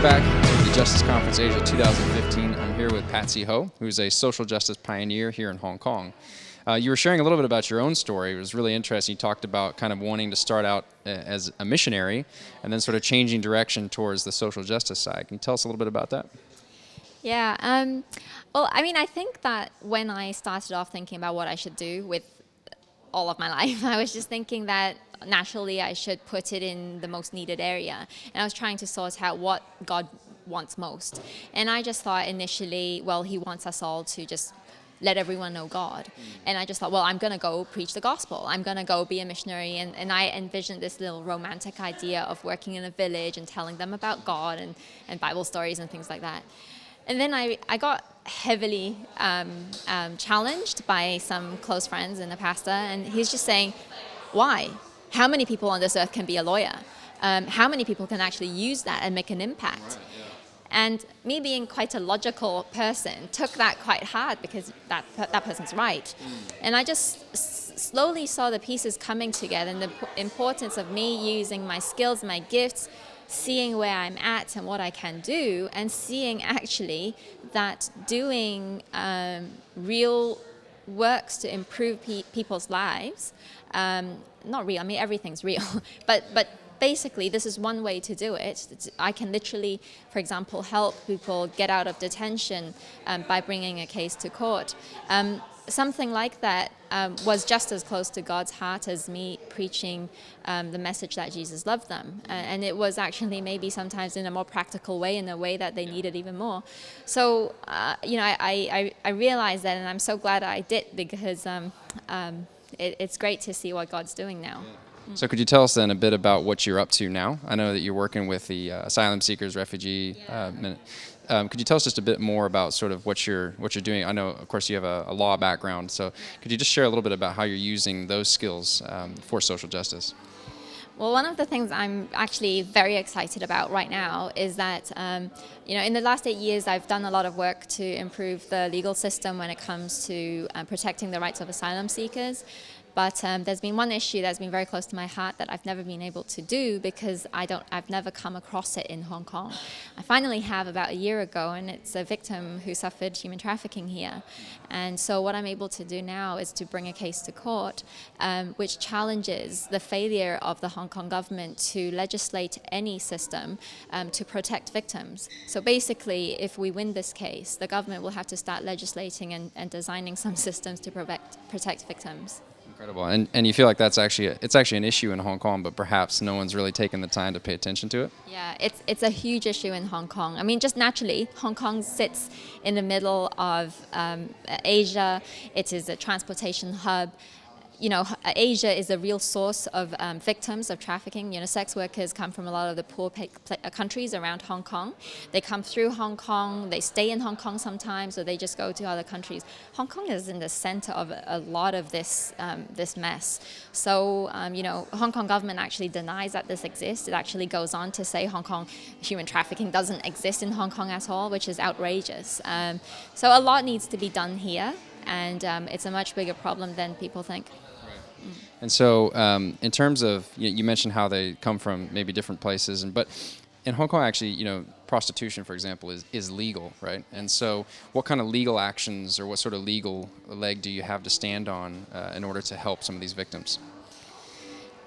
back to the Justice Conference Asia 2015. I'm here with Patricia Ho, who's a social justice pioneer here in Hong Kong. You were sharing a little bit about your own story. It was really interesting. You talked about kind of wanting to start out as a missionary and then sort of changing direction towards the social justice side. Can you tell us a little bit about that? Yeah, well, I mean, I think that when I started off thinking about what I should do with all of my life, I was just thinking that naturally I should put it in the most needed area. And I was trying to sort out what God wants most. And I just thought initially, well, he wants us all to just let everyone know God. And I just thought, well, I'm going to go preach the gospel. I'm going to go be a missionary. And I envisioned this little romantic idea of working in a village and telling them about God and Bible stories and things like that. And then I got heavily challenged by some close friends and a pastor. And he's just saying, why? How many people on this earth can be a lawyer? How many people can actually use that and make an impact? Right, yeah. And me being quite a logical person took that quite hard because that person's right. And I just slowly saw the pieces coming together and the importance of me using my skills, my gifts, seeing where I'm at and what I can do, and seeing actually that doing real works to improve people's lives, not real, I mean everything's real, but basically, this is one way to do it. I can literally, for example, help people get out of detention by bringing a case to court. Something like that was just as close to God's heart as me preaching the message that Jesus loved them. And it was actually maybe sometimes in a more practical way, in a way that they needed even more. So, I realized that, and I'm so glad I did, because it's great to see what God's doing now. So could you tell us then a bit about what you're up to now? I know that you're working with the asylum seekers, refugee. Could you tell us just a bit more about sort of what you're doing? I know, of course, you have a law background. So could you just share a little bit about how you're using those skills for social justice? Well, one of the things I'm actually very excited about right now is that, in the last 8 years, I've done a lot of work to improve the legal system when it comes to protecting the rights of asylum seekers. But there's been one issue that's been very close to my heart that I've never been able to do because I've never come across it in Hong Kong. I finally have about a year ago, and it's a victim who suffered human trafficking here. And so what I'm able to do now is to bring a case to court, which challenges the failure of the Hong Kong government to legislate any system to protect victims. So basically, if we win this case, the government will have to start legislating and designing some systems to protect victims. Incredible. And you feel like it's actually an issue in Hong Kong, but perhaps no one's really taken the time to pay attention to it? Yeah, it's a huge issue in Hong Kong. I mean, just naturally, Hong Kong sits in the middle of Asia. It is a transportation hub. Asia is a real source of victims of trafficking. Sex workers come from a lot of the poor countries around Hong Kong. They come through Hong Kong, they stay in Hong Kong sometimes, or they just go to other countries. Hong Kong is in the center of a lot of this mess. So, Hong Kong government actually denies that this exists. It actually goes on to say Hong Kong human trafficking doesn't exist in Hong Kong at all, which is outrageous. So a lot needs to be done here, and it's a much bigger problem than people think. And so in terms of, you mentioned how they come from maybe different places, but in Hong Kong, actually, prostitution, for example, is legal, right? And so what kind of legal actions or what sort of legal leg do you have to stand on in order to help some of these victims?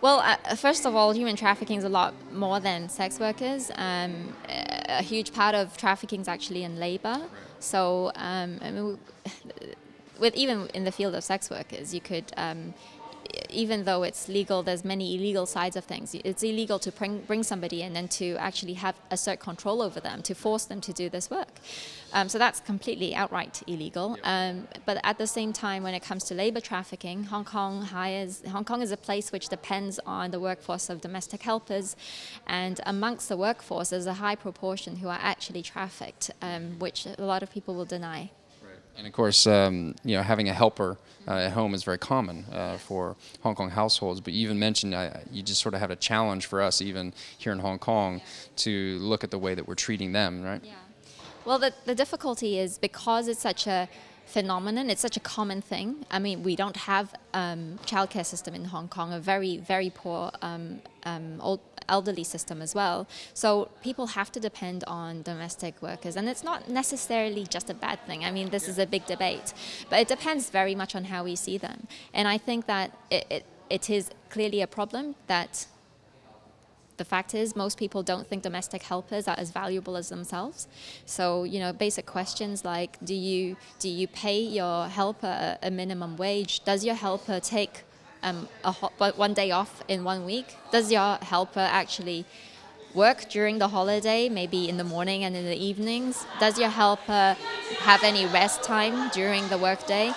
Well, first of all, human trafficking is a lot more than sex workers. A huge part of trafficking is actually in labor. So even in the field of sex workers, you could... even though it's legal, there's many illegal sides of things. It's illegal to bring somebody in and to actually have assert control over them, to force them to do this work. So that's completely outright illegal. But at the same time, when it comes to labor trafficking, Hong Kong is a place which depends on the workforce of domestic helpers. And amongst the workforce, there's a high proportion who are actually trafficked, which a lot of people will deny. And of course, having a helper at home is very common for Hong Kong households. But you even mentioned you just sort of have a challenge for us, even here in Hong Kong, to look at the way that we're treating them, right? Yeah. Well, the difficulty is because it's such a phenomenon, it's such a common thing. I mean, we don't have childcare system in Hong Kong, a very, very poor old elderly system as well. So people have to depend on domestic workers, and it's not necessarily just a bad thing. I mean, this is a big debate, but it depends very much on how we see them. And I think that it is clearly a problem that the fact is most people don't think domestic helpers are as valuable as themselves. So, basic questions like, do you pay your helper a minimum wage? Does your helper take one day off in 1 week? Does your helper actually work during the holiday, maybe in the morning and in the evenings? Does your helper have any rest time during the workday,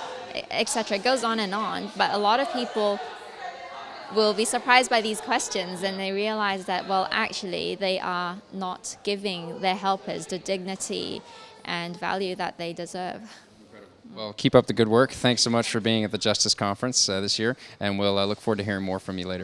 etc.? It goes on and on. But a lot of people will be surprised by these questions, and they realize that, well, actually they are not giving their helpers the dignity and value that they deserve. Well, keep up the good work. Thanks so much for being at the Justice Conference this year, and we'll look forward to hearing more from you later.